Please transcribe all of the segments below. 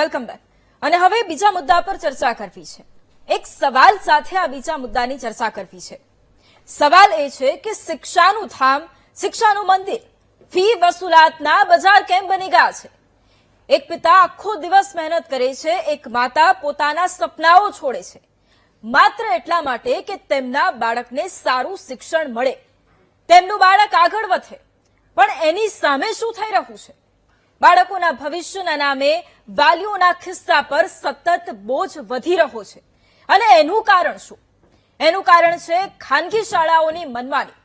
Welcome back. અને હવે બીજા મુદ્દા પર ચર્ચા કરવી છે. એક સવાલ સાથે આ બીજા મુદ્દાની ચર્ચા કરવી છે. સવાલ એ છે કે શિક્ષાનું ધામ, શિક્ષાનું મંદિર, ફી વસૂલાતના બજાર કેમ બની ગયા છે? એક પિતા આખો દિવસ મહેનત કરે છે, એક માતા પોતાના સપનાઓ છોડે છે માત્ર એટલા માટે કે તેમના બાળકને સારું શિક્ષણ મળે, તેમનું બાળક આગળ વધે. પણ એની સામે શું થઈ રહ્યું છે? બાળકોના ભવિષ્યના નામે વાલીઓના ખિસ્સા પર સતત બોજ વધી રહ્યો છે. અને એનું કારણ શું? એનું કારણ છે ખાનગી શાળાઓની મનમાની.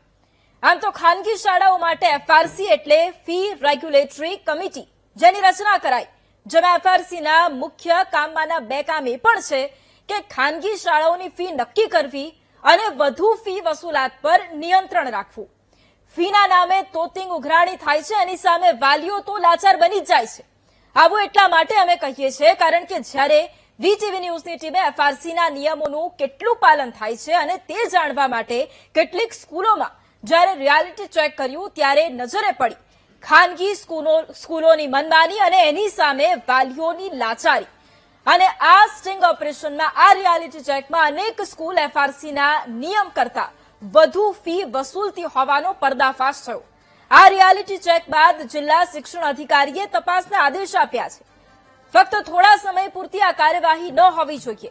આમ તો ખાનગી શાળાઓ માટે એફઆરસી એટલે ફી રેગ્યુલેટરી કમિટી, જેની રચના કરાઈ, જેમાં એફઆરસીના મુખ્ય કામમાંના બે કામ એ પણ છે કે ખાનગી શાળાઓની ફી નક્કી કરવી અને વધુ ફી વસૂલાત પર નિયંત્રણ રાખવું. ફીના નામે તોતિંગ ઉઘરાણી થાય છે, એની સામે વાલીઓ તો લાચાર બની જ જાય છે. આવું એટલા માટે અમે કહીએ છીએ કારણ કે જ્યારે વીટીવી ન્યૂઝની ટીમે એફઆરસીના નિયમોનું કેટલું પાલન થાય છે અને તે જાણવા માટે કેટલીક સ્કૂલોમાં જ્યારે રિયાલિટી ચેક કર્યું ત્યારે નજરે પડી ખાનગી સ્કૂલોની મનમાની અને એની સામે વાલીઓની લાચારી. અને આ સ્ટિંગ ઓપરેશનમાં, આ રિયાલિટી ચેકમાં અનેક સ્કૂલ એફઆરસીના નિયમ કરતા વધુ ફી વસૂલતી હોવાનો પર્દાફાશ થયો. આ રિયાલિટી ચેક બાદ જિલ્લા શિક્ષણ અધિકારીએ તપાસના આદેશ આપ્યા છે. ફક્ત થોડા સમય પૂરતી આ કાર્યવાહી ન હોવી જોઈએ.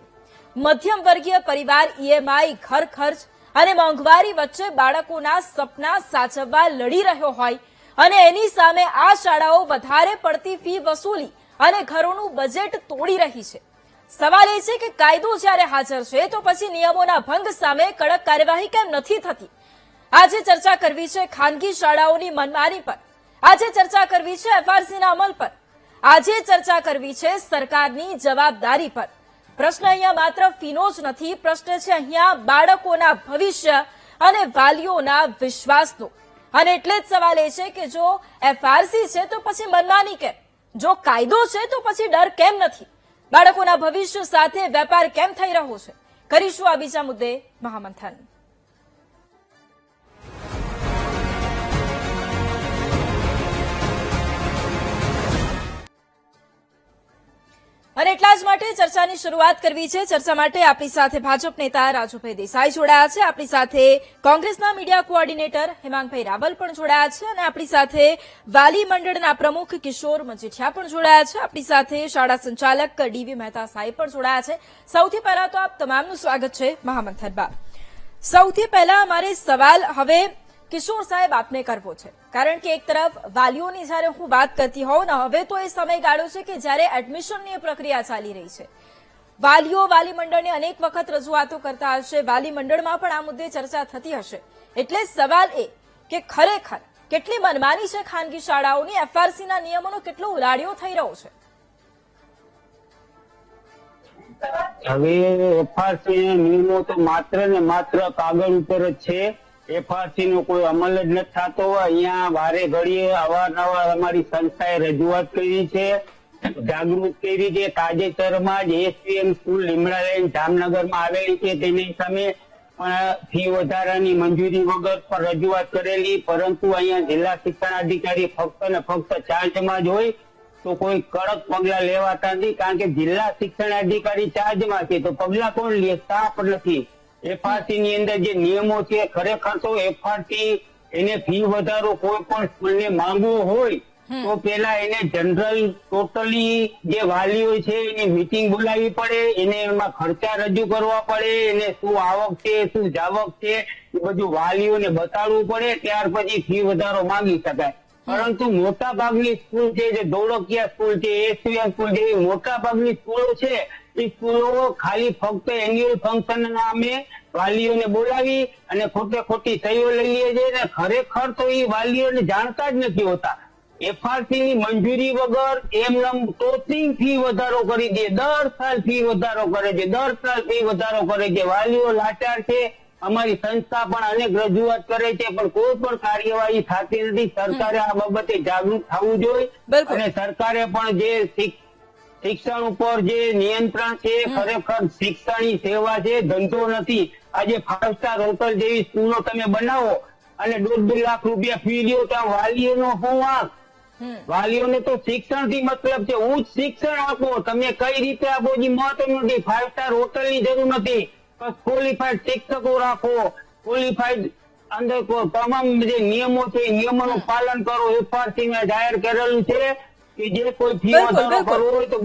મધ્યમ વર્ગીય પરિવાર ઈએમઆઈ, ઘર ખર્ચ અને મોંઘવારી વચ્ચે બાળકોના સપના સાચવવા લડી રહ્યો હોય અને એની સામે આ શાળાઓ વધારે પડતી ફી વસૂલી અને ઘરોનું બજેટ તોડી રહી છે. સવાલ એ છે કે કાયદો જ્યારે હાજર છે તો પછી નિયમોના ભંગ સામે કડક કાર્યવાહી કેમ નથી થતી? આજે ચર્ચા કરવી છે ખાનગી શાળાઓની મનમાની પર, આજે ચર્ચા કરવી છે એફઆરસીના અમલ પર, આજે ચર્ચા કરવી છે સરકારની જવાબદારી પર. પ્રશ્ન અહીંયા માત્ર ફીનો જ નથી, પ્રશ્ન છે અહીંયા બાળકોના ભવિષ્ય અને વાલીઓના વિશ્વાસનો. અને એટલે જ સવાલ એ છે કે જો એફઆરસી છે તો પછી મનમાની કેમ? જો કાયદો છે તો પછી ડર કેમ નથી? બાળકોના ભવિષ્ય સાથે વેપાર કેમ થઈ રહ્યો છે? કરીશું આ બીજા મુદ્દે મહામંથન. અને એટલા જ માટે ચર્ચાની શરૂઆત કરવી છે. ચર્ચા માટે આપણી સાથે ભાજપ નેતા રાજુભાઈ દેસાઈ જોડાયા છે, આપણી સાથે કોંગ્રેસના મીડિયા કોઓર્ડિનેટર હેમાંગભાઈ રાવલ પણ જોડાયા છે અને આપણી સાથે વાલી મંડળના પ્રમુખ કિશોર મજીઠિયા પણ જોડાયા છે, આપણી સાથે શાળા સંચાલક ડીવી મહેતા સાહેબ પણ જોડાયા છે. સૌથી પહેલા તો આપ તમામનું સ્વાગત છે મહામંથનમાં. સૌથી પહેલા અમારે સવાલ હવે કિશોર સાહેબ આપને કરવો છે, કારણ કે એક તરફ વાલીઓની જ્યારે હું વાત કરતી હોઉં ને, હવે તો એ સમયગાળો છે કે જ્યારે એડમિશનની પ્રક્રિયા ચાલી રહી છે. વાલીઓ વાલી મંડળને અનેક વખત રજૂઆતો કરતા હશે, વાલી મંડળમાં પણ આ મુદ્દે ચર્ચા થતી હશે. એટલે સવાલ એ કે ખરેખર કેટલી મનમાની છે ખાનગી શાળાઓની? એફઆરસીના નિયમોનો કેટલો ઉલાળ્યો થઈ રહ્યો છે? હવે એફઆરસી નિયમો તો માત્ર ને માત્ર કાગળ ઉપર જ છે. એફઆરસી નો કોઈ અમલ જ નથી થતો. અહીંયા વારે ઘડીએ અવારનવાર અમારી સંસ્થાએ રજૂઆત કરી છે, જાગૃત કરી છે. તાજેતરમાં જ એસપીએમ સ્કૂલ લીમડા લાઈન જામનગરમાં આવેલી છે, તેની સામે પણ ફી વધારાની મંજૂરી વગર પણ રજૂઆત કરેલી, પરંતુ અહીંયા જિલ્લા શિક્ષણાધિકારી ફક્ત ને ફક્ત ચાર્જમાં જ હોય તો કોઈ કડક પગલા લેવાતા નથી. કારણ કે જિલ્લા શિક્ષણાધિકારી ચાર્જમાં છે તો પગલા કોણ લે? સ્ટાફ નથી. એફઆરસી ની અંદર જે નિયમો છે, ખરેખર તો એફઆરસી એને ફી વધારો કોઈ પણ સ્કૂલને માંગવો હોય તો પેલા એને જનરલ ટોટલી જે વાલીઓ છે એની મીટિંગ બોલાવવી પડે, એને એમાં ખર્ચા રજૂ કરવા પડે, એને શું આવક છે, શું જાવક છે એ બધું વાલીઓને બતાડવું પડે, ત્યાર પછી ફી વધારો માંગી શકાય. પરંતુ મોટા ભાગની સ્કૂલ છે, જે ધોળકિયા સ્કૂલ છે, એસવીએમ સ્કૂલ જેવી મોટા ભાગની સ્કૂલો છે, એ સ્કૂલો ખાલી ફક્ત એન્યુઅલ ફંક્શન નામે વાલીઓને બોલાવી અને ખોટે ખોટી સહીઓ લઈ લે છે ને ખરેખર તો એ વાલીઓને જાણતા જ નથી હોતા. એફઆરસી ની મંજૂરી વગર એમનેમ ટોચિંગ ફી વધારો કરી દે, દર સાલ ફી વધારો કરે છે, દર સાલ ફી વધારો કરે છે. વાલીઓ લાચાર છે. અમારી સંસ્થા પણ અનેક રજૂઆત કરે છે પણ કોઈ પણ કાર્યવાહી થતી નથી. સરકારે આ બાબતે જાગૃત થવું જોઈએ અને સરકારે પણ જે શિક્ષણ ઉપર જે નિયંત્રણ છે, ખરેખર શિક્ષણની સેવા છે, ધંધો નથી. આજે 5 સ્ટાર હોટલ જેવી સ્કૂલો તમે બનાવો અને 1.5 લાખ રૂપિયા ફી લ્યો તો વાલીઓનો શું વાંક? વાલીઓને તો શિક્ષણથી મતલબ છે. ઉચ્ચ શિક્ષણ આપો. તમે કઈ રીતે આપો એ મહત્વનું નથી. 5 સ્ટાર હોટલની જરૂર નથી. ક્વોલિફાઈડ શિક્ષકો રાખો. ક્વોલિફાઈડ અંદર તમામ જે નિયમો છે એ નિયમોનું પાલન કરો. FRC ને જાહેર કરેલું છે કે જે કોઈ ફી વધારો કરવો હોય તો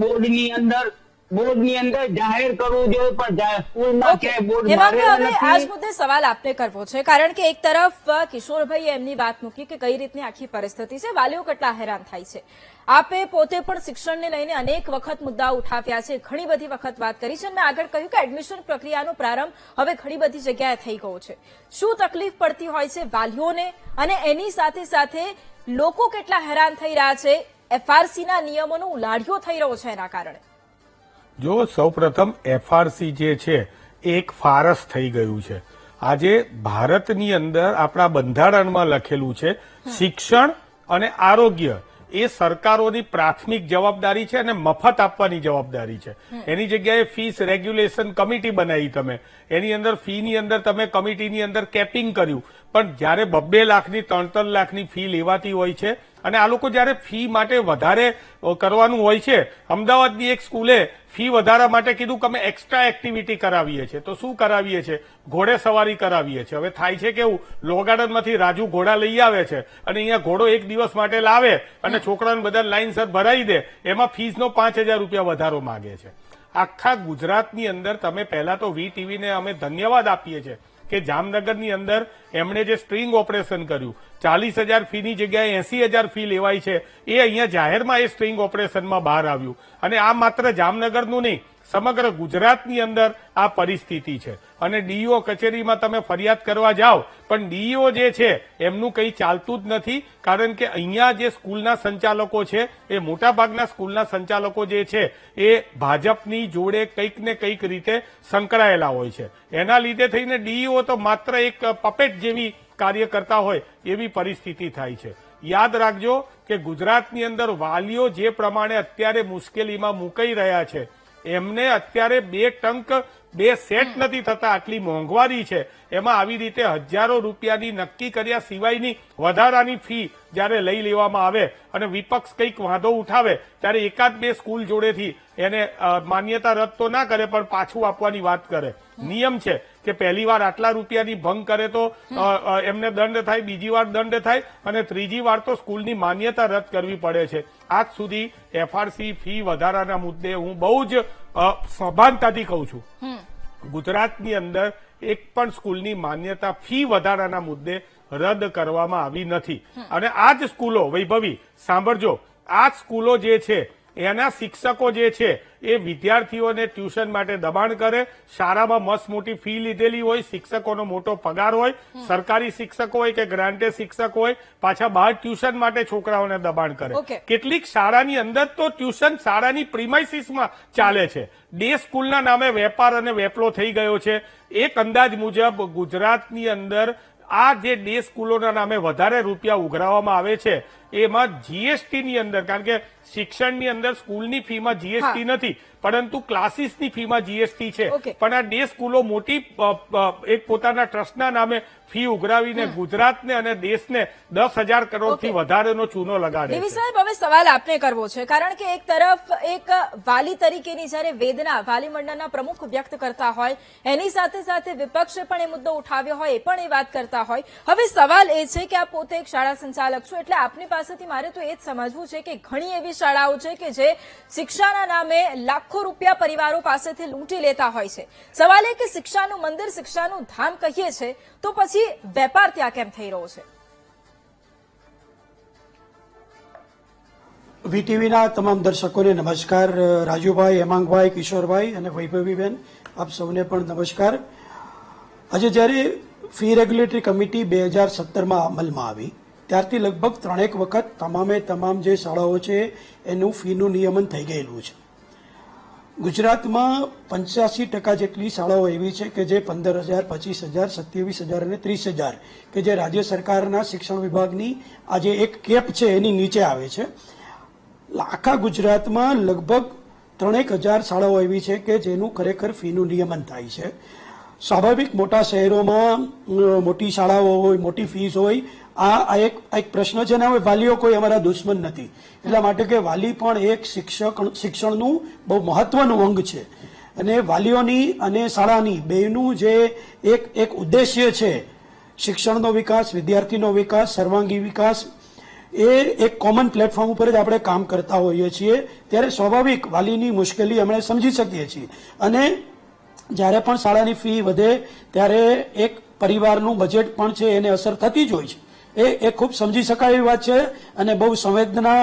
બોર્ડની અંદર જાહેર કરવું જોઈએ, પણ સ્કૂલમાં ક્યાંય બોર્ડ મારેલું હવે આ જ નથી. મુદ્દે સવાલ આપને કરવો છે, કારણ કે એક તરફ કિશોરભાઈ એમની વાત મૂકી કે કઈ રીતની આખી પરિસ્થિતિ છે, વાલીઓ કેટલા હેરાન થાય છે. આપે પોતે પણ શિક્ષણને લઈને અનેક વખત મુદ્દા ઉઠાવ્યા છે, ઘણી બધી વખત વાત કરી છે. મેં આગળ કહ્યું કે એડમિશન પ્રક્રિયાનો પ્રારંભ હવે ઘણી બધી જગ્યાએ થઈ ગયો છે. શું તકલીફ પડતી હોય છે વાલીઓને, અને એની સાથે સાથે લોકો કેટલા હેરાન થઈ રહ્યા છે FRCના નિયમોનો ઉલાઢિયો થઈ રહ્યો છે એના કારણે? જો સૌપ્રથમ FRC જે છે એ એક ફારસ થઈ ગયું છે. આજે ભારતની અંદર આપણા બંધારણમાં લખેલું છે શિક્ષણ અને આરોગ્ય એ સરકારોની પ્રાથમિક જવાબદારી છે અને મફત આપવાની જવાબદારી છે. એની જગ્યાએ ફીસ રેગ્યુલેશન કમિટી બનાવી તમે, એની અંદર ફીની અંદર તમે કમિટીની અંદર કેપિંગ કર્યું, પણ જયારે 2 લાખની 3 લાખની ફી લેવાતી હોય છે અને આ લોકો જયારે ફી માટે વધારે કરવાનું હોય છે, અમદાવાદની એક સ્કૂલે ફી વધારા માટે કીધું કે અમે એક્સ્ટ્રા એક્ટિવિટી કરાવીએ છીએ. તો શું કરાવીએ છીએ? ઘોડે સવારી કરાવીએ છીએ. હવે થાય છે કેવું, લો ગાર્ડનમાંથી રાજુ ઘોડા લઈ આવે છે અને અહીંયા ઘોડો એક દિવસ માટે લાવે અને છોકરાને બધા લાઈનસર ભરાઈ દે, એમાં ફીસનો 5000 રૂપિયા વધારો માંગે છે. આખા ગુજરાતની અંદર તમે પહેલા તો VTVને અમે ધન્યવાદ આપીએ છીએ કે જામનગરની અંદર એમણે જે સ્ટ્રિંગ ઓપરેશન કર્યું, 40,000 ફીની જગ્યાએ 80,000 ફી લેવાય છે, એ અહીંયા જાહેરમાં એ સ્ટ્રિંગ ઓપરેશનમાં બહાર આવ્યું. અને આ માત્ર જામનગરનું નહીં, સમગ્ર ગુજરાતની અંદર આ પરિસ્થિતિ છે. અને ડીઈઓ કચેરીમાં તમે ફરિયાદ કરવા જાઓ, પણ ડીઈઓ જે છે એમનું કંઈ ચાલતું જ નથી, કારણ કે અહીંયા જે સ્કૂલના સંચાલકો છે એ મોટાભાગના સ્કૂલના સંચાલકો જે છે એ ભાજપની જોડે કંઈક ને કંઈક રીતે સંકળાયેલા હોય છે. એના લીધે થઈને ડીઈઓ તો માત્ર એક પપેટ જેવી કાર્ય કરતા હોય એવી પરિસ્થિતિ થાય છે. યાદ રાખજો કે ગુજરાતની અંદર વાલીઓ જે પ્રમાણે અત્યારે મુશ્કેલીમાં મુકાઈ રહ્યા છે, એમને અત્યારે 2 ટંક 2 સેટ નથી થતા, આટલી મોંઘવારી છે. એમાં આવી રીતે હજારો રૂપિયાની નક્કી કર્યા સિવાયની વધારાની ફી જયારે લઈ લેવામાં આવે અને વિપક્ષ કંઈક વાંધો ઉઠાવે ત્યારે 1-2 સ્કૂલ જોડેથી એને માન્યતા રદ તો ના કરે, પણ પાછું આપવાની વાત કરે. નિયમ છે કે પહેલી વાર આટલા રૂપિયાની ભંગ કરે તો એમને દંડ થાય, બીજી વાર દંડ થાય અને ત્રીજી વાર તો સ્કૂલની માન્યતા રદ કરવી પડે છે. આજ સુધી FRC ફી વધારાના મુદ્દે હું બહુ જ સભાનતાથી કહું છું, ગુજરાતની અંદર એક પણ સ્કૂલની માન્યતા ફી વધારાના મુદ્દે રદ કરવામાં આવી નથી. અને આ જ સ્કૂલો, વૈભવી સાંભળજો, આ જ સ્કૂલો જે છે એના શિક્ષકો જે છે એ વિદ્યાર્થીઓને ટ્યુશન માટે દબાણ કરે, શાળામાં મસ્ત મોટી ફી લીધેલી હોય, શિક્ષકોનો મોટો પગાર હોય, સરકારી શિક્ષકો હોય કે ગ્રાન્ટેડ શિક્ષક હોય, પાછા બહાર ટ્યુશન માટે છોકરાઓને દબાણ કરે. કેટલીક શાળાની અંદર તો ટ્યુશન શાળાની પ્રિમાઇસીસમાં ચાલે છે. ડે સ્કૂલના નામે વેપાર અને વેપલો થઈ ગયો છે. એક અંદાજ મુજબ ગુજરાતની અંદર આ જે ડે સ્કૂલોના નામે વધારે રૂપિયા ઉઘરાવવામાં આવે છે એમાં જીએસટીની અંદર, કારણ કે શિક્ષણની અંદર સ્કૂલની ફીમાં જીએસટી નથી, પરંતુ ક્લાસીસની ફીમાં જીએસટી છે. પણ આ ડે સ્કૂલો મોટી એક પોતાના ટ્રસ્ટના નામે ફી ઉઘરાવીને ગુજરાતને અને દેશને 10,000 કરોડથી વધારેનો ચૂનો લગાડે છે. સાહેબ, હવે સવાલ આપને કરવો છે, કારણ કે એક તરફ એક વાલી તરીકેની જયારે વેદના વાલી મંડળના પ્રમુખ વ્યક્ત કરતા હોય, એની સાથે સાથે વિપક્ષે પણ એ મુદ્દો ઉઠાવ્યો હોય, એ પણ એ વાત કરતા હોય. હવે સવાલ એ છે કે આપ પોતે એક શાળા સંચાલક છો, એટલે આપની પાસેથી મારે તો એ જ સમજવું છે કે ઘણી એવી શાળાઓ છે કે જે શિક્ષાના નામે લાખો રૂપિયા પરિવારો પાસેથી લૂંટી લેતા હોય છે. સવાલ એ કે શિક્ષાનું મંદિર, શિક્ષાનું ધામ કહીએ છે, તો પછી વેપાર ત્યાં કેમ થઈ રહ્યો છે? વીટીવીના તમામ દર્શકોને નમસ્કાર. રાજુભાઈ, હેમાંગભાઈ, કિશોરભાઈ અને વૈભવીબેન, આપ સૌને પણ નમસ્કાર. આજે જ્યારે ફી રેગ્યુલેટરી કમિટી 2017માં અમલમાં આવી ત્યારથી લગભગ 3 વખત તમામ જે શાળાઓ છે એનું ફીનું નિયમન થઈ ગયેલું છે. ગુજરાતમાં 85% જેટલી શાળાઓ એવી છે કે જે 15,000, 25,000, 27,000 અને 30,000 કે જે રાજ્ય સરકારના શિક્ષણ વિભાગની આજે એક કેપ છે એની નીચે આવે છે. આખા ગુજરાતમાં લગભગ 3,000 શાળાઓ એવી છે કે જેનું ખરેખર ફીનું નિયમન થાય છે. સ્વાભાવિક મોટા શહેરોમાં મોટી શાળાઓ હોય, મોટી ફીસ હોય આ એક પ્રશ્ન છે ને, હવે વાલીઓ કોઈ અમારા દુશ્મન નથી, એટલા માટે કે વાલી પણ એક શિક્ષણનું બહુ મહત્વનું અંગ છે. અને વાલીઓની અને શાળાની બેયનું જે એક ઉદ્દેશ્ય છે, શિક્ષણનો વિકાસ, વિદ્યાર્થીનો વિકાસ, સર્વાંગી વિકાસ, એ એક કોમન પ્લેટફોર્મ ઉપર જ આપણે કામ કરતા હોઈએ છીએ. ત્યારે સ્વાભાવિક વાલીની મુશ્કેલી અમે સમજી શકીએ છીએ. અને જ્યારે પણ શાળાની ફી વધે ત્યારે એક પરિવારનું બજેટ પણ છે એને અસર થતી જ હોય છે. એ ખૂબ સમજી શકાય એવી વાત છે અને બહુ સંવેદના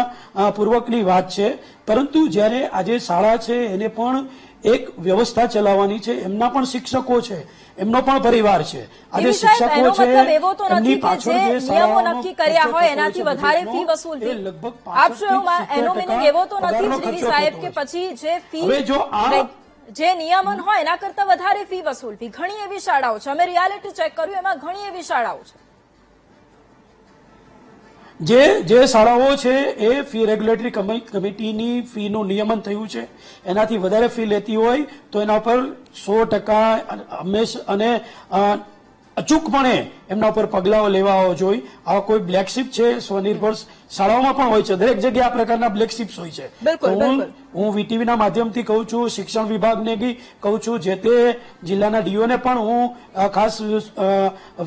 પૂર્વકની વાત છે. પરંતુ જ્યારે આજે શાળા છે એને પણ એક વ્યવસ્થા ચલાવવાની છે, એમના પણ શિક્ષકો છે, એમનો પણ પરિવાર છે. આજે શિક્ષકો છે એમની પાછળ જે નિયમો નક્કી કર્યા હોય એનાથી વધારે ફી વસૂલ લગભગ આપશો એનો મિનિંગ એવો તો નથી જ રીવી સાહેબ કે પછી જે ફી જે નિયમન હોય એના કરતા વધારે ફી વસૂલવી. ઘણી એવી શાળાઓ છે, અમે રિયાલિટી ચેક કર્યું, એમાં ઘણી એવી શાળાઓ છે જે શાળાઓ છે એ ફી રેગ્યુલેટરી કમિટીની ફીનું નિયમન થયું છે, એનાથી વધારે ફી લેતી હોય તો એના પર 100% હંમેશા અને અચૂકપણે એમના ઉપર પગલાઓ લેવા જોઈએ. આવા કોઈ બ્લેક શીપ છે સ્વનિર્ભર શાળાઓમાં પણ હોય છે, દરેક જગ્યાએ આ પ્રકારના બ્લેક શીપ્સ હોય છે. હું વીટીવીના માધ્યમથી કહું છું, શિક્ષણ વિભાગને બી કહું છું, જે તે જિલ્લાના ડીઓને પણ હું ખાસ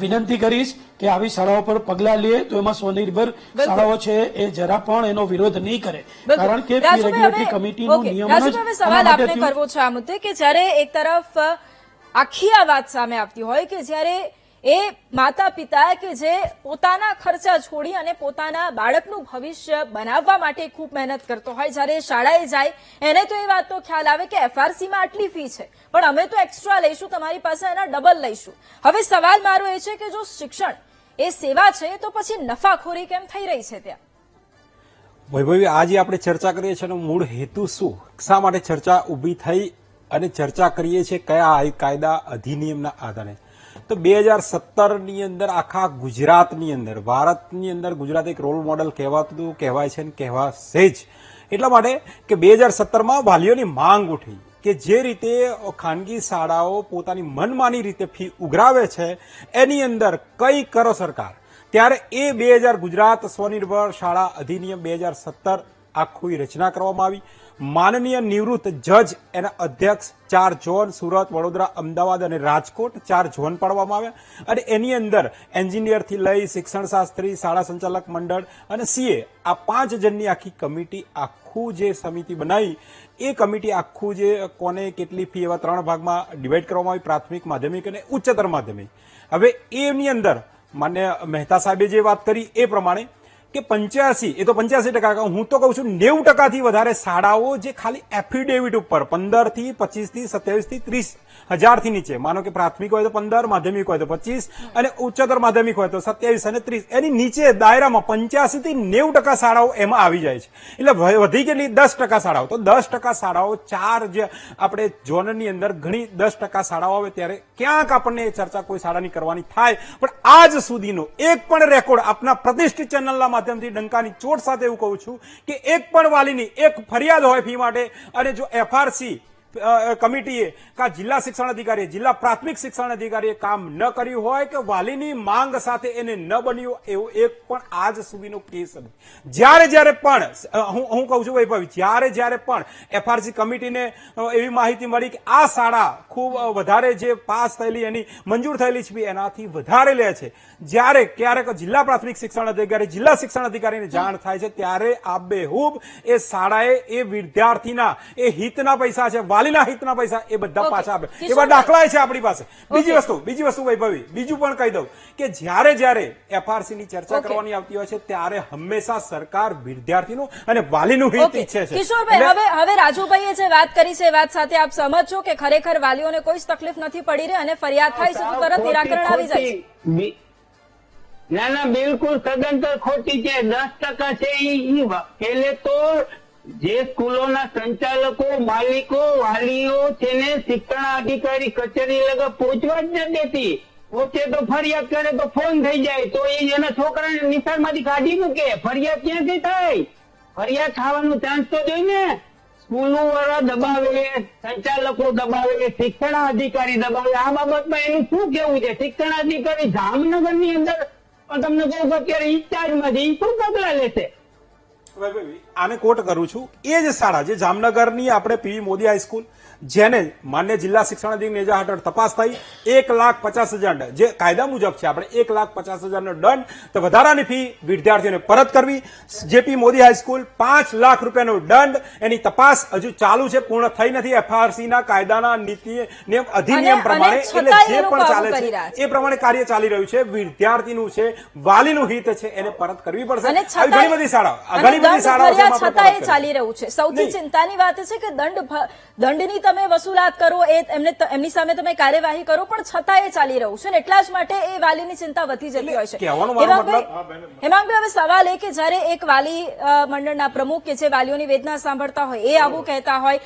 વિનંતી કરીશ કે આવી શાળાઓ પર પગલા લે તો એમાં સ્વનિર્ભર શાળાઓ છે એ જરા પણ એનો વિરોધ નહીં કરે. કારણ કે ફી રેગ્યુલેટરી કમિટીનું નિયમન જ સવાલ આપણે કરવો છે આ મુદ્દે કે જ્યારે એક તરફ આખી આ વાત સામે આવતી હોય કે જ્યારે એ માતા પિતા કે જે પોતાના ખર્ચા છોડી અને પોતાના બાળકનું ભવિષ્ય બનાવવા માટે ખૂબ મહેનત કરતો હોય, જ્યારે શાળાએ જાય એને તો એ વાતનો ખ્યાલ આવે કે એફઆરસીમાં આટલી ફી છે પણ અમે તો એક્સ્ટ્રા લઈશું, તમારી પાસે એના ડબલ લઈશું. હવે સવાલ મારો એ છે કે જો શિક્ષણ એ સેવા છે તો પછી નફાખોરી કેમ થઈ રહી છે ત્યાં? વૈભવી, આજે આપણે ચર્ચા કરીએ છીએ એનો મૂળ હેતુ શું, શા માટે ચર્ચા ઊભી થઈ અને ચર્ચા કરીએ છીએ કયા કાયદા અધિનિયમના આધારે? તો 2017ની અંદર આખા ગુજરાતની અંદર, ભારતની અંદર ગુજરાત એક રોલ મોડલ કહેવાતું કહેવાય છે અને કહેવાશે જ. એટલા માટે કે 2017માં વાલીઓની માંગ ઉઠી કે જે રીતે ખાનગી શાળાઓ પોતાની મનમાની રીતે ફી ઉઘરાવે છે એની અંદર કંઈ કરો સરકાર. ત્યારે એ 2000 ગુજરાત સ્વનિર્ભર શાળા અધિનિયમ 2017 આખી રચના કરવામાં આવી. માનનીય નિવૃત્ત જજ એના અધ્યક્ષ 4 ઝોન સુરત, વડોદરા, અમદાવાદ અને રાજકોટ 4 ઝોન પાડવામાં આવ્યા. અને એની અંદર એન્જિનિયરથી લઈ શિક્ષણ શાસ્ત્રી, શાળા સંચાલક મંડળ અને સીએ આ 5 જણની આખી કમિટી, આખું જે સમિતિ બનાવી એ કમિટી આખું જે કોને કેટલી ફી એવા 3 ભાગમાં ડિવાઈડ કરવામાં આવી, પ્રાથમિક, માધ્યમિક અને ઉચ્ચતર માધ્યમિક. હવે એની અંદર માન્ય મહેતા સાહેબે જે વાત કરી એ પ્રમાણે કે 85, એ તો 85%, હું તો કહું છું 90%થી વધારે શાળાઓ જે ખાલી એફિડેવિટ ઉપર 15 થી 25 થી 27 થી 30 હજારથી નીચે, માનો કે પ્રાથમિક હોય તો 15, માધ્યમિક હોય તો 25 અને ઉચ્ચતર માધ્યમિક હોય તો 27 અને 30, એની નીચે દાયરામાં 85 થી 90% શાળાઓ એમાં આવી જાય છે. એટલે વધી ગયેલી 10% શાળાઓ, તો 10% શાળાઓ 4 જે આપણે ઝોનની અંદર ઘણી 10% શાળાઓ આવે ત્યારે ક્યાંક આપણને ચર્ચા કોઈ શાળાની કરવાની થાય. પણ આજ સુધીનો એક પણ રેકોર્ડ આપના પ્રતિષ્ઠિત ચેનલના માધ્યમથી ડંકાની ચોટ સાથે એવું કહું છું કે એક પણ વાલીની એક ફરિયાદ હોય ફી માટે અને જો એફઆરસી કમિટીએ કા જિલ્લા શિક્ષણ અધિકારીએ, જિલ્લા પ્રાથમિક શિક્ષણ અધિકારીએ કામ ન કર્યું હોય કે વાલીની માંગ સાથે એને ન બન્યું એવો એક પણ આજ સુધીનો કેસ નથી. જ્યારે પણ હું કહું છું વૈભવી, જ્યારે પણ એફઆરસી કમિટીને એવી માહિતી મળી કે આ શાળા ખૂબ વધારે જે પાસ થયેલી એની મંજૂર થયેલી છે એનાથી વધારે લે છે, જ્યારે ક્યારેક જિલ્લા પ્રાથમિક શિક્ષણ અધિકારી, જિલ્લા શિક્ષણ અધિકારીને જાણ થાય છે ત્યારે આબેહૂબ એ શાળાએ એ વિદ્યાર્થીના એ હિતના પૈસા છે, વાલીના હિતના પૈસા એ બધા પાછા આપે. એવા દાખલા છે આપણી પાસે. બીજી વસ્તુ વૈભવી, બીજું પણ કહી દઉં કે જ્યારે એફઆરસી ની ચર્ચા કરવાની આવતી હોય છે ત્યારે હંમેશા સરકાર વિદ્યાર્થીનું અને વાલીનું હિત ઈચ્છે છે. કિશોરભાઈ, હવે રાજુભાઈએ જે વાત કરી છે એ વાત સાથે આપ સહમત છો કે ખરેખર વાલીઓને કોઈ જ તકલીફ નથી પડી રહી અને ફરિયાદ થાય છે તો તરત નિરાકરણ આવી જાય છે? ના, બિલકુલ સદંતર ખોટી છે. 10% છે ઈ પેલે તો જે સ્કૂલોના સંચાલકો, માલિકો, વાલીઓ તેને શિક્ષણ અધિકારી કચેરી લગા પહોંચવા જ ન દેતી. પહોંચે તો ફરિયાદ કરે તો ફોન થઈ જાય તો એ એના છોકરાને નિશાળમાંથી કાઢી મૂકે. ફરિયાદ ક્યાંથી થાય? ફરિયાદ થવાનો ચાન્સ તો જોઈ ને. સ્કૂલો વાળા દબાવે, સંચાલકો દબાવે, શિક્ષણ અધિકારી દબાવે. આ બાબતમાં એનું શું કેવું છે? શિક્ષણ અધિકારી જામનગરની અંદર પણ તમને કહું કે અત્યારે ઇન્ચાર્જમાં છે, એ શું પગલા લેશે? આને કોટ કરું છું. એ જ શાળા જે જામનગરની આપણે પીવી મોદી હાઈસ્કૂલ, જેને માન્ય જિલ્લા શિક્ષણાધિક નેજા હેઠળ તપાસ થઈ, 1,50,000 જે કાયદા મુજબ છે, આપણે 1,50,000 દંડ, તો વધારાની ફી વિદ્યાર્થીઓને પરત કરવી. જેપી મોદી હાઈસ્કૂલ 5 લાખ રૂપિયાનો દંડ, એની તપાસ હજુ ચાલુ છે, પૂર્ણ થઈ નથી. એફઆરસી ના કાયદાના નીતિ નિયમ અધિનિયમ પ્રમાણે એટલે જે પણ ચાલે છે એ પ્રમાણે કાર્ય ચાલી રહ્યું છે. વિદ્યાર્થીનું છે, વાલીનું હિત છે, એને પરત કરવી પડશે. આવી ઘણી બધી શાળાઓ છતાં એ ચાલી રહ્યું છે. સૌથી ચિંતાની વાત છે કે દંડની તમે વસૂલાત કરો, એમની સામે તમે કાર્યવાહી કરો, પણ છતાં એ ચાલી રહ્યું છે ને એટલા જ માટે એ વાલીની ચિંતા વધી જતી હોય છે. હેમાંગભાઈ, હવે સવાલ એ કે જયારે એક વાલી મંડળના પ્રમુખ કે જે વાલીઓની વેદના સાંભળતા હોય એ આવું કહેતા હોય,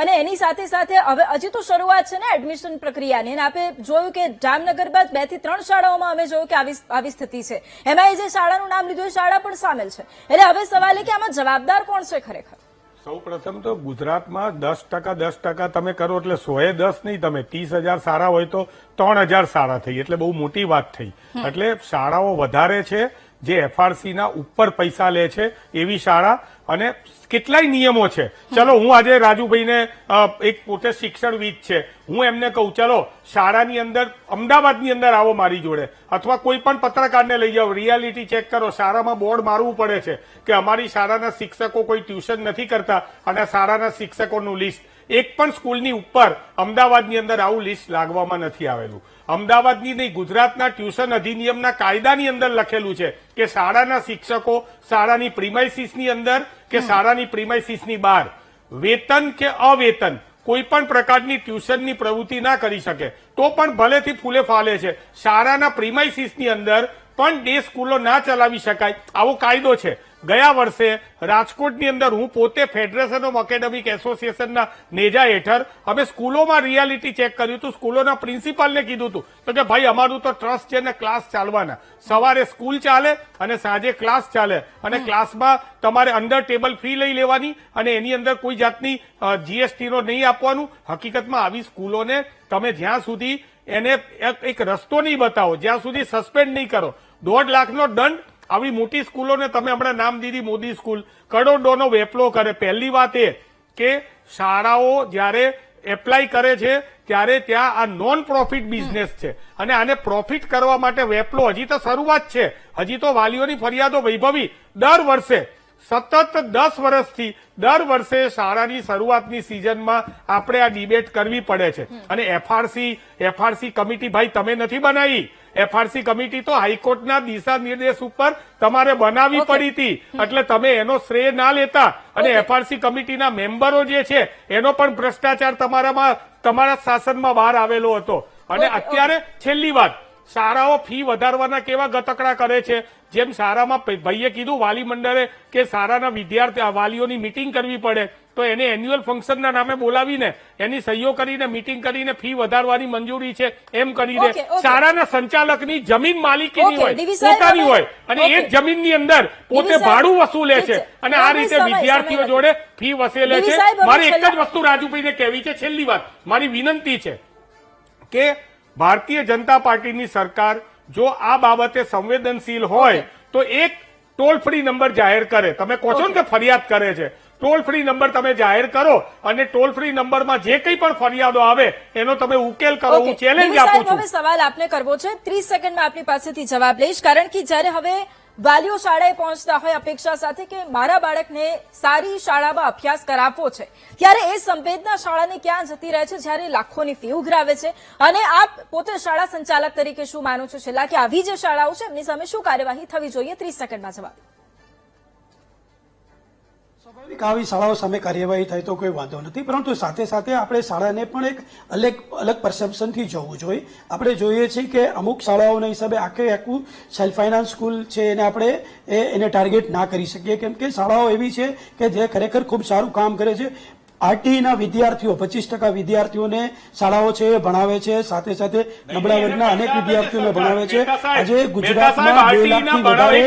અને એની સાથે સાથે હવે હજી તો શરૂઆત છે ને એડમિશન પ્રક્રિયાની, અને આપણે જોયું કે જામનગર બાદ 2 થી 3 શાળાઓમાં અમે જોયું કે આવી સ્થિતિ છે. એમાં એ જે શાળાનું નામ લીધું એ શાળા પણ સામેલ છે. એટલે હવે સવાલ એ કે આમાં જવાબદાર કોણ છે ખરેખર? સૌ પ્રથમ તો ગુજરાતમાં 10% તમે કરો એટલે 110 નહીં, તમે 30,000 શાળા હોય તો 3,000 શાળા થઈ, એટલે બહુ મોટી વાત થઈ. એટલે શાળાઓ વધારે છે જે એફઆરસી ના ઉપર પૈસા લે છે એવી શાળા, અને કેટલાય નિયમો છે. ચલો હું આજે રાજુભાઈને એક પોતે શિક્ષણવિદ છે, હું એમને કહું ચલો શાળાની અંદર અમદાવાદની અંદર આવો મારી જોડે, અથવા કોઈ પણ પત્રકારને લઈ જાઓ, રિયાલિટી ચેક કરો, શાળામાં બોર્ડ મારવું પડે છે કે અમારી શાળાના શિક્ષકો કોઈ ટ્યુશન નથી કરતા, અને શાળાના શિક્ષકોનું લિસ્ટ એક પણ સ્કૂલની ઉપર અમદાવાદની અંદર આવું લિસ્ટ લાગવામાં નથી આવેલું. અમદાવાદની નહીં, ગુજરાતના ટ્યુશન અધિનિયમના કાયદાની અંદર લખેલું છે કે શાળાના શિક્ષકો શાળાની પ્રિમાઇસીસની અંદર કે શાળાની પ્રિમાઇસીસની બહાર વેતન કે અવેતન કોઈ પણ પ્રકારની ટ્યુશનની પ્રવૃત્તિ ના કરી શકે. તો પણ ભલેથી ફૂલે ફાલે છે, શાળાના પ્રિમાઇસીસની અંદર પણ ડે સ્કૂલો ના ચલાવી શકાય આવો કાયદો છે. ગયા વર્ષે રાજકોટની અંદર હું પોતે ફેડરેશન ઓફ એકેડેમિક એસોસિએશનના નેજા હેઠળ અમે સ્કૂલોમાં રિયાલિટી ચેક કર્યું હતું. સ્કૂલોના પ્રિન્સિપાલને કીધું હતું કે ભાઈ અમારું તો ટ્રસ્ટ છે ને ક્લાસ ચાલવાના, સવારે સ્કૂલ ચાલે અને સાંજે ક્લાસ ચાલે, અને ક્લાસમાં તમારે અંડર ટેબલ ફી લઈ લેવાની, અને એની અંદર કોઈ જાતની જીએસટીનો નહીં આપવાનું. હકીકતમાં આવી સ્કૂલોને તમે જ્યાં સુધી એને એક રસ્તો નહીં બતાવો, જ્યાં સુધી સસ્પેન્ડ નહીં કરો, 1.5 લાખનો દંડ. આવી મોટી સ્કૂલોને તમે હમણાં નામ દીધી મોદી સ્કૂલ, કરોડોનો વેપલો કરે. પહેલી વાત એ કે શાળાઓ જ્યારે એપ્લાય કરે છે ત્યારે ત્યાં આ નોન પ્રોફિટ બિઝનેસ છે, અને આને પ્રોફિટ કરવા માટે વેપલો હજી તો શરૂઆત છે. હજી તો વાલીઓની ફરિયાદો વૈભવી દર વર્ષે સતત 10 વર્ષથી દર વર્ષે શાળાની શરૂઆતની સિઝનમાં આપણે આ ડિબેટ કરવી પડે છે. અને એફઆરસી કમિટી ભાઈ તમે નથી બનાવી. એફઆરસી કમિટી તો હાઈકોર્ટના દિશા નિર્દેશ ઉપર તમારે બનાવવી પડી હતી, એટલે તમે એનો શ્રેય ના લેતા. અને એફઆરસી કમિટીના મેમ્બરો જે છે એનો પણ ભ્રષ્ટાચાર તમારા શાસનમાં બહાર આવેલો હતો. અને અત્યારે છેલ્લી વાત, શાળાઓ ફી વધારવાના કેવા ગતકડા કરે છે. જેમ શાળામાં ભાઈએ કીધું વાલી મંડળે કે શાળાના વિદ્યાર્થી વાલીઓની મિટિંગ કરવી પડે, તો એને એન્યુઅલ ફંક્શનના નામે બોલાવીને એની સહીઓ કરીને મિટિંગ કરીને ફી વધારવાની મંજૂરી છે એમ કરી દે. શાળાના સંચાલકની જમીન માલિકીની હોય, પોતાની હોય, અને એ જ જમીનની અંદર પોતે ભાડું વસૂલે છે, અને આ રીતે વિદ્યાર્થીઓ જોડે ફી વસૂલે છે. મારી એક જ વસ્તુ રાજુભાઈને કહેવી છે, છેલ્લી વાત મારી વિનંતી છે કે ભારતીય જનતા પાર્ટીની સરકાર જો આ બાબતે સંવેદનશીલ હોય તો એક ટોલ ફ્રી નંબર જાહેર કરે. તમે કહો છો ને કે ફરિયાદ કરે છે, ટોલ ફ્રી નંબર તમે જાહેર કરો, અને ટોલ ફ્રી નંબરમાં જે કંઈ પણ ફરિયાદો આવે એનો તમે ઉકેલ કરો. હું ચેલેન્જ આપું છું. હવે સવાલ આપને કરવો છે, 30 સેકન્ડમાં આપની પાસેથી જવાબ લઈશ, કારણ કે જયારે હવે વાલીઓ શાળાએ પહોંચતા હોય અપેક્ષા સાથે કે મારા બાળકને સારી શાળામાં અભ્યાસ કરાવવો છે, ત્યારે એ સંવેદના શાળાને ક્યાં જતી રહે છે જ્યારે લાખોની ફી ઉઘરાવે છે. અને આપ પોતે શાળા સંચાલક તરીકે શું માનો છો છેલ્લા કે આવી જે શાળાઓ છે એમની સામે શું કાર્યવાહી થવી જોઈએ? 30 સેકન્ડમાં જવાબ. સ્વાભાવિક આવી શાળાઓ સામે કાર્યવાહી થાય તો કોઈ વાંધો નથી, પરંતુ સાથે સાથે આપણે શાળાને પણ એક અલગ પરસેપ્શનથી જોવું જોઈએ. આપણે જોઈએ છીએ કે અમુક શાળાઓના હિસાબે આખું સેલ્ફ ફાઇનાન્સ સ્કૂલ છે એને આપણે એને ટાર્ગેટ ના કરી શકીએ, કેમ કે શાળાઓ એવી છે કે જે ખરેખર ખૂબ સારું કામ કરે છે. આરટીઈના વિદ્યાર્થીઓ 25% વિદ્યાર્થીઓને શાળાઓ છે એ ભણાવે છે, સાથે સાથે નબળા વર્ગના અનેક વિદ્યાર્થીઓને ભણાવે છે. આજે ગુજરાતમાં 2 લાખથી વધારે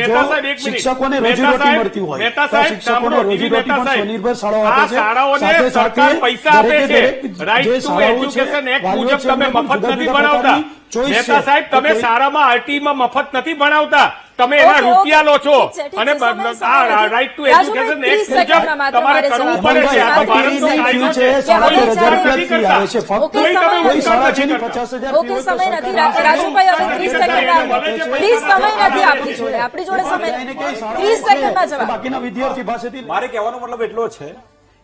જો શિક્ષકોને રોજીરોટી મળતી હોય તો શિક્ષકોને રોજીરોટી પણ સ્વનિર્ભર શાળાઓ આપે છે. સાથે સાથે દરેકે દરેક જે શાળાઓ છે વાલીઓ છે એમને પણ જુદા જુદા પ્રકારની ચોઈસ છે. મહેતા સાહેબ, તમે શાળામાં આરટીમાં મફત નથી ભણાવતા, તમે એના ઓકે, રૂપિયા લો છો. ઠીક છે, અને સમય right to Rajubhai, education 30 act મુજબ સેકન્ડમાં તમારે તમારે કરવું જવાબ પડે છે. આ તો ભારતનો કાયદો છે. સાડા હવે 13,000 રૂપિયા ફી આવે છે ફક્ત. ઓકે, સમય કોઈ નથી. શાળા છે ને 50,000 ઓકે, સમય નથી. રાજુભાઈ, હવે 30 સેકન્ડ પ્લીઝ, સમય નથી આપણી જોડે. આપણી જોડે સમય નથી. 30 સેકન્ડમાં જવાબ. બાકીના વિદ્યાર્થી પાસેથી મારે કહેવાનો મતલબ એટલો છે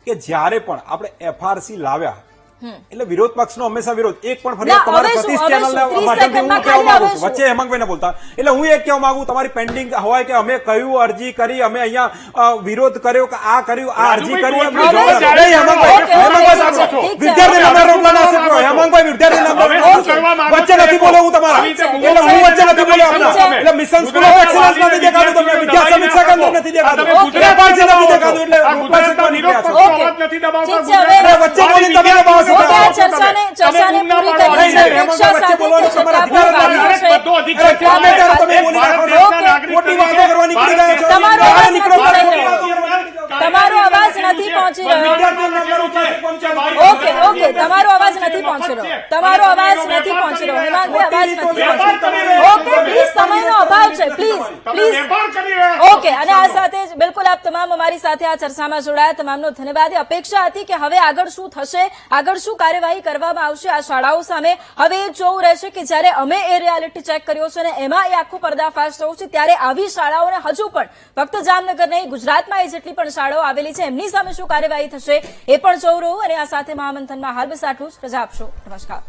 કે જ્યારે પણ આપણે એફઆરસી લાવ્યા એટલે વિરોધ પક્ષનો હંમેશા વિરોધ. એક પણ ફરિયાદ ના, તમારે હવે શું, સતીશ હવે ચેનલના શું? 30 માધ્યમથી હું સેકન્ડમાં કહેવા ખાલી માંગુ હવે છું. વચ્ચે હેમાંગભાઈ ના બોલતા. એટલે હું એક કહેવા માંગુ, તમારી પેન્ડિંગ હોય કે અમે કયું અરજી કરી, અમે અહીંયા વિરોધ કર્યો કે આ કર્યું, આ અરજી કરી, અમે હવે જવાબ ચાલે. નહીં, હેમાંગભાઈ, ઓકે, હેમાંગભાઈ ઠીક છે, સાંભળો. ઠીક છે. વિદ્યાર્થી નામના રોકડા ના શીખો. હેમાંગભાઈ, વિદ્યાર્થી નામના હવે રોકડા. શું કરવા માંગો વચ્ચે છો? નથી બોલો હું તમારા. આવી રીતે એટલે હું વચ્ચે નથી બોલ્યો આપણા. ઠીક છે. એટલે મિશન સ્કૂલ ઓફ એક્સલન્સ નથી દેખાતું તમને, વિદ્યા સમીક્ષા કેન્દ્ર નથી દેખાતું, એફઆરસી નથી દેખાતું, એટલે રોકડા શીખવાની ક્રિયા છે. ઓકે. ઠીક છે, હવે અરે વચ્ચે બોલી તમે દબાવો છો. ઓકે, આ ચર્ચાને પૂરી કરી છે. અપેક્ષા સાથે કે જેટલા પણ વાલીઓ છે, બધો અધિકાર છે. તમે ત્યારે તમે બોલી નાખો છો. ઓકે. ખોટી વાતો કરવા નીકળી ગયા છો. તમારો બહાર અવાજ નીકળો. નથી પહોંચી રહ્યો. તમારો અવાજ નથી પહોંચી રહ્યો. ઓકે, ઓકે, તમારો અવાજ નથી પહોંચી રહ્યો. તમારો અવાજ નથી પહોંચી રહ્યો. હેમાંગભાઈ, અવાજ નથી પહોંચી રહ્યો. ઓકે, પ્લીઝ, સમયનો અભાવ છે. Please, please. ઓકે, અને આ સાથે જ બિલકુલ આપ તમામ અમારી સાથે આ ચર્ચામાં જોડાયા, તમામનો ધન્યવાદ. અપેક્ષા હતી કે હવે આગળ શું થશે, આગળ શું કાર્યવાહી કરવામાં આવશે આ શાળાઓ સામે. હવે એ જોવું રહેશે કે જ્યારે અમે એ રિયાલિટી ચેક કર્યો છે અને એમાં એ આખું પર્દાફાશ થયું છે, ત્યારે આવી શાળાઓને હજુ પણ ફક્ત જામનગર નહીં, ગુજરાતમાં એ જેટલી પણ શાળાઓ આવેલી છે એમની સામે શું કાર્યવાહી થશે એ પણ જોવું રહ્યું. અને આ સાથે મહામંથનમાં હાલ બસ આટલું જ. રજા આપશો. નમસ્કાર.